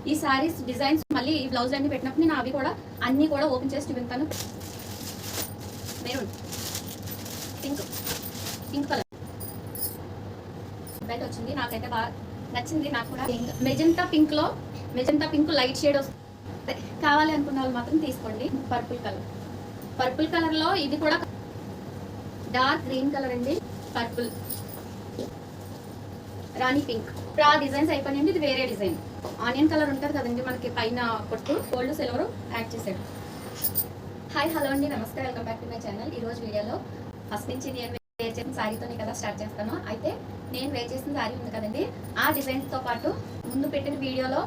ఈ శారీస్ డిజైన్స్ మళ్ళీ ఈ బ్లౌజ్ అన్ని పెట్టినప్పుడు నేను అవి కూడా అన్నీ కూడా ఓపెన్ చేసి చూపిస్తాను. Maroon pink pink colour belt వచ్చింది, నాకైతే బాగా నచ్చింది. నాకు కూడా మెజెంటా పింక్ లైట్ షేడ్ వస్తుంది. కావాలి అనుకున్న వాళ్ళు మాత్రం తీసుకోండి. పర్పుల్ కలర్లో ఇది కూడా డార్క్ గ్రీన్ కలర్ అండి. పర్పుల్ రాణి పింక్. ఇప్పుడు ఆ డిజైన్స్ అయిపోయినాయండి. ఇది వేరే డిజైన్ ఆనియన్ కలర్ ఉంటుంది కదండి మనకి పైన పొట్టు, గోల్డ్ సిల్వర్ యాడ్ చేశాడు. హాయ్ హలో అండి, నమస్తే, welcome back to my channel. ఈరోజు వీడియోలో ఫస్ట్ నుంచి నేను వేర్ చేసిన శారీతోనే కదా స్టార్ట్ చేస్తాను. అయితే నేను వేర్ చేసిన శారీ ఉంది కదండి, ఆ డిజైన్స్తో పాటు ముందు పెట్టిన వీడియోలో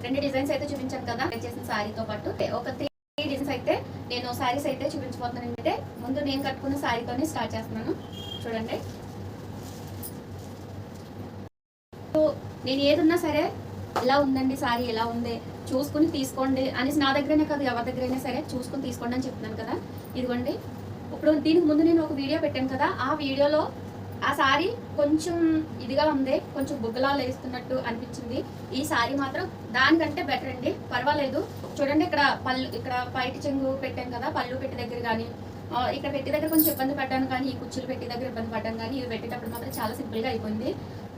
2 డిజైన్స్ అయితే చూపించాను కదా. వేర్ చేసిన శారీతో పాటు ఒక 3 డిజైన్స్ అయితే నేను శారీస్ అయితే చూపించబోతున్నాను. అంటే ముందు నేను కట్టుకున్న శారీతోనే స్టార్ట్ చేస్తున్నాను. చూడండి, నేను ఏదున్నా సరే ఇలా ఉందండి శారీ, ఎలా ఉంది చూసుకుని తీసుకోండి అనేసి నా దగ్గరనే కాదు ఎవరి దగ్గరైనా సరే చూసుకుని తీసుకోండి అని చెప్తున్నాను కదా. ఇదిగోండి, ఇప్పుడు దీనికి ముందు నేను ఒక వీడియో పెట్టాను కదా, ఆ వీడియోలో ఆ శారీ కొంచెం ఇదిగా ఉంది, కొంచెం బుగ్గలా లేస్తున్నట్టు అనిపించింది. ఈ శారీ మాత్రం దానికంటే బెటర్ అండి, పర్వాలేదు. చూడండి, ఇక్కడ పైటి చెంగు పెట్టాను కదా, పళ్ళు పెట్టి దగ్గర కానీ ఇక్కడ పెట్టి దగ్గర కొంచెం ఇబ్బంది పడ్డాను, కానీ ఈ కుచ్చులు పెట్టి దగ్గర ఇబ్బంది పడ్డాను, కానీ ఇవి పెట్టేటప్పుడు మాత్రం చాలా సింపుల్గా అయిపోయింది.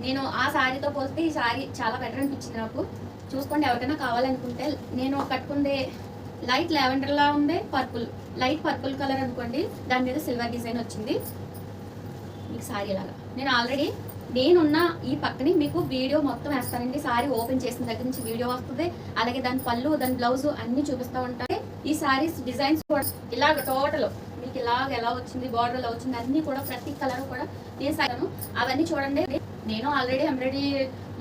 నేను ఆ శారీతో పోస్తే ఈ శారీ చాలా బెటర్ అనిపించింది నాకు. చూసుకోండి, ఎవరికైనా కావాలనుకుంటే. నేను కట్టుకుందే లైట్ లావెండర్లా ఉంది, లైట్ పర్పుల్ కలర్ అనుకోండి, దాని మీద సిల్వర్ డిజైన్ వచ్చింది. మీకు శారీ లాగా నేను ఆల్రెడీ నేనున్న ఈ పక్కని మీకు వీడియో మొత్తం వేస్తానండి. శారీ ఓపెన్ చేసిన దగ్గర నుంచి వీడియో వస్తుంది, అలాగే దాని పళ్ళు, దాని బ్లౌజ్ అన్ని చూపిస్తూ ఉంటాయి. ఈ శారీస్ డిజైన్స్ కూడా ఇలాగ టోటల్ మీకు ఇలాగ ఎలా వచ్చింది, బార్డర్ ఎలా వచ్చింది, అన్ని కూడా ప్రతి కలర్ కూడా నేను సాగాను. అవన్నీ చూడండి. నేను ఆల్రెడీ ఎంబ్రాయిడరీ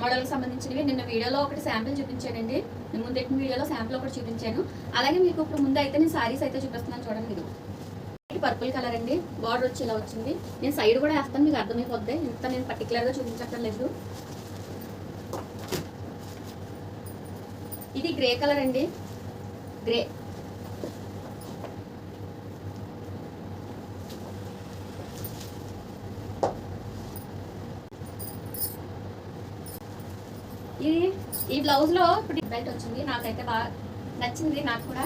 మోడల్కి సంబంధించినవి నిన్న వీడియోలో ఒకటి శాంపిల్ చూపించానండి. నేను ముందు ఎట్టిన వీడియోలో శాంపిల్ ఒకటి చూపించాను. అలాగే మీకు ఇప్పుడు ముందు అయితే నేను శారీస్ అయితే చూపిస్తున్నాను. చూడండి, ఇది పర్పుల్ కలర్ అండి, బార్డర్ వచ్చి ఇలా వచ్చింది. నేను సైడ్ కూడా వేస్తాను, మీకు అర్థమైపోద్ది. ఇంత నేను పర్టికులర్గా చూపించక్కర్లేదు. ఇది గ్రే కలర్ అండి, గ్రే. ఈ బ్లౌజ్ లో ఇప్పుడు బెల్ట్ వచ్చింది, నాకైతే బాగా నచ్చింది. నాకు కూడా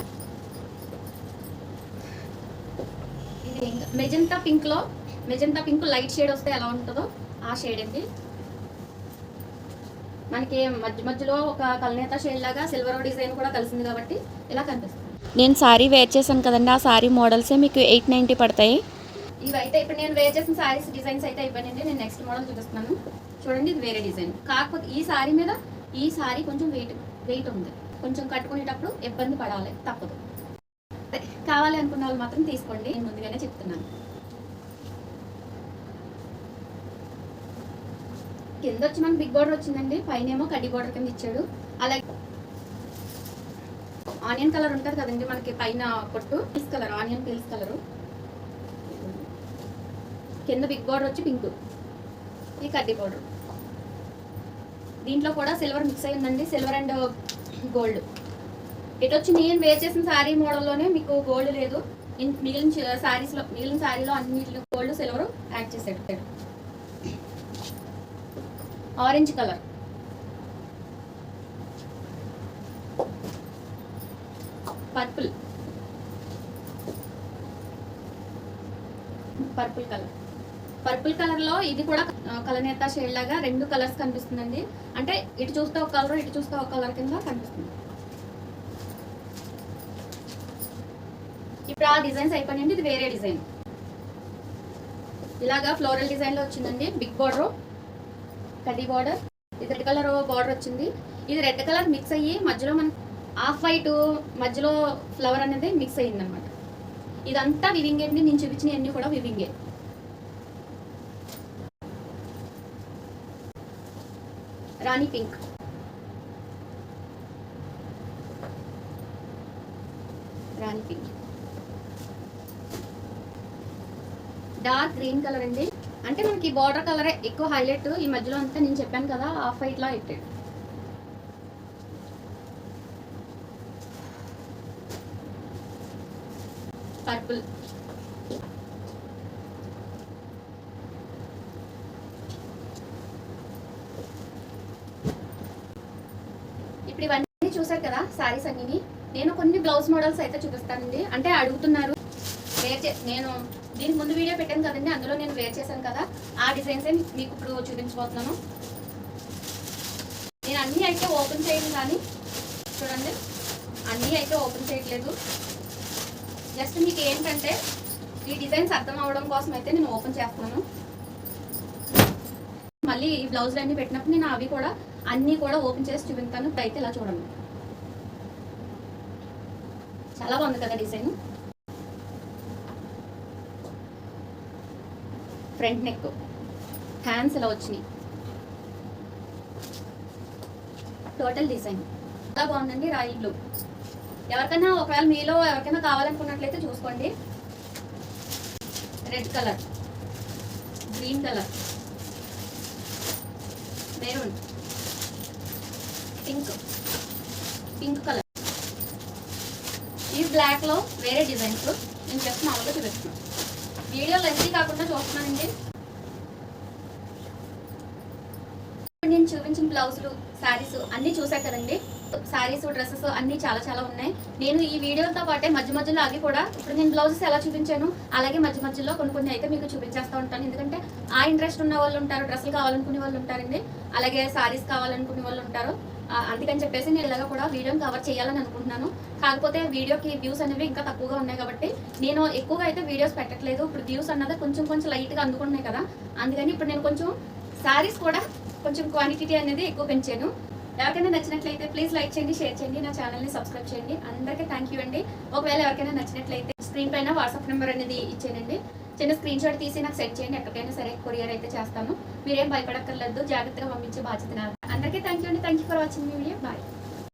ఇది మెజెంటా పింక్ లైట్ షేడ్ వస్తే ఎలా ఉంటుందో ఆ షేడ్ అండి. మనకి మధ్యలో ఒక కల్నేత షేడ్ లాగా సిల్వర్ డిజైన్ కూడా కలిసింది కాబట్టి ఇలా కనిపిస్తుంది. నేను శారీ వేర్ చేశాను కదండి, ఆ శారీ మోడల్సే మీకు 890 పడతాయి. ఇవైతే ఇప్పుడు నేను వేర్ చేసిన శారీస్ డిజైన్స్ అయితే అయిపోయినండి. నేను నెక్స్ట్ మోడల్ చూపిస్తున్నాను. చూడండి, ఇది వేరే డిజైన్. కాకపోతే ఈ శారీ కొంచెం వెయిట్ ఉంది, కొంచెం కట్టుకునేటప్పుడు ఇబ్బంది పడాలి, తప్పదు. కావాలి అనుకున్న వాళ్ళు మాత్రం తీసుకోండి, నేను ముందుగానే చెప్తున్నాను. కింద వచ్చి మనకు బిగ్ బార్డర్ వచ్చిందండి, పైన ఏమో కడ్డీ బార్డర్ కింద ఇచ్చాడు. అలాగే ఆనియన్ కలర్ ఉంటుంది కదండి మనకి పైన పొట్టు, ఆనియన్ పీల్స్ కలరు. కింద బిగ్ బార్డర్ వచ్చి పింక్, ఈ కడ్డీ బార్డర్. దీంట్లో కూడా సిల్వర్ మిక్స్ అయి ఉందండి, సిల్వర్ అండ్ గోల్డ్. ఇటు వచ్చి నేను వేర్ చేసిన శారీ మోడల్లోనే మీకు గోల్డ్ లేదు. మిగిలిన శారీలో అన్నింటిలో గోల్డ్ సిల్వర్ యాడ్ చేసాడు. ఆరెంజ్ కలర్, పర్పుల్ కలర్ లో ఇది కూడా కలనేత షేడ్ లాగా 2 కలర్స్ కనిపిస్తుందండి. అంటే ఇటు చూస్తే ఒక కలర్, ఇటు చూస్తే ఒక కలర్ కింద కనిపిస్తుంది. ఇప్పుడు ఆ డిజైన్స్ అయిపోయినాయండి. ఇది వేరే డిజైన్, ఇలాగా ఫ్లోరల్ డిజైన్ లో వచ్చిందండి. బిగ్ బార్డర్, కడ్డీ బార్డర్, ఇది రెడ్ కలర్ బార్డర్ వచ్చింది. ఇది రెడ్ కలర్ మిక్స్ అయ్యి మధ్యలో మనకి ఆఫ్ వైట్, మధ్యలో ఫ్లవర్ అనేది మిక్స్ అయ్యింది అనమాట. ఇదంతా వివింగే అండి, నేను చూపించిన అన్ని కూడా వివింగే. రాణి పింక్, డార్క్ గ్రీన్ కలర్ అండి. అంటే మనకి బార్డర్ కలరే ఎక్కువ హైలైట్. ఈ మధ్యలో అంతా నేను చెప్పాను కదా ఆఫ్ వైట్ లా పెట్టాడు. పర్పుల్, ఇప్పుడు ఇవన్నీ చూసారు కదా సారీస్ అన్ని. నేను కొన్ని బ్లౌజ్ మోడల్స్ అయితే చూపిస్తానండి. అంటే అడుగుతున్నారు నేను దీనికి ముందు వీడియో పెట్టాను కదండి, అందులో నేను వేర్ చేశాను కదా, ఆ డిజైన్సే మీకు ఇప్పుడు చూపించబోతున్నాను. నేను అన్నీ అయితే ఓపెన్ చేయను, కానీ చూడండి అన్నీ అయితే ఓపెన్ చేయట్లేదు. జస్ట్ మీకు ఏంటంటే ఈ డిజైన్స్ అర్థం అవడం కోసం అయితే నేను ఓపెన్ చేస్తున్నాను. మళ్ళీ ఈ బ్లౌజులు అన్నీ పెట్టినప్పుడు నేను అవి కూడా అన్నీ కూడా ఓపెన్ చేసి చూపిస్తాను. అయితే ఇలా చూడండి, చాలా బాగుంది కదా డిజైన్. ఫ్రంట్ నెక్, హ్యాండ్స్ ఇలా వచ్చినాయి. టోటల్ డిజైన్ చాలా బాగుందండి. Royal blue. ఎవరికైనా ఒకవేళ మీలో ఎవరికైనా కావాలనుకున్నట్లయితే చూసుకోండి. Red colour, green colour, maroon, pink colour. ఈ బ్లాక్ లో వేరే డిజైన్స్ నేను జస్ట్ మామూలుగా చూపిస్తున్నాను. వీడియో లెంతీ కాకుండా చూస్తున్నానండి. నేను చూపించిన బ్లౌజులు, శారీస్ అన్నీ చూసారు కదండి. శారీస్, డ్రెస్సెస్ అన్నీ చాలా చాలా ఉన్నాయి. నేను ఈ వీడియోతో పాటే మధ్య మధ్యలో అవి కూడా, ఇప్పుడు నేను బ్లౌజెస్ ఎలా చూపించాను అలాగే మధ్య మధ్యలో కొన్ని అయితే మీకు చూపించేస్తూ ఉంటాను. ఎందుకంటే ఆ ఇంట్రెస్ట్ ఉన్న వాళ్ళు ఉంటారు, డ్రెస్సులు కావాలనుకునే వాళ్ళు ఉంటారండి, అలాగే శారీస్ కావాలనుకునే వాళ్ళు ఉంటారు. అందుకని చెప్పేసి నేను ఇలాగ కూడా వీడియోని కవర్ చేయాలని అనుకుంటున్నాను. కాకపోతే వీడియోకి వ్యూస్ అనేవి ఇంకా తక్కువగా ఉన్నాయి కాబట్టి నేను ఎక్కువగా అయితే వీడియోస్ పెట్టట్లేదు. ఇప్పుడు వ్యూస్ అన్నది కొంచెం లైట్గా అందుకుంటున్నాయి కదా, అందుకని ఇప్పుడు నేను కొంచెం శారీస్ కూడా కొంచెం క్వాంటిటీ అనేది ఎక్కువ పెంచాను. ఎవరికైనా నచ్చినట్లయితే ప్లీజ్ లైక్ చేయండి, షేర్ చేయండి, నా ఛానల్ని సబ్స్క్రైబ్ చేయండి. అందరికీ థ్యాంక్ యూ అండి. ఒకవేళ ఎవరికైనా నచ్చినట్లయితే స్క్రీన్ పైన వాట్సాప్ నెంబర్ అనేది ఇచ్చేయండి. చిన్న స్క్రీన్ షాట్ తీసి నాకు సెండ్ చేయండి. ఎక్కడికైనా సరే కొరియర్ అయితే చేస్తాను. మీరేం భయపడక్కర్లేదు, జాగ్రత్తగా పంపించే బాధ్యత నాది. అందరికీ థ్యాంక్ యూ అండి. థ్యాంక్ యూ ఫర్ వాచింగ్ మీ వీడియో. బాయ్.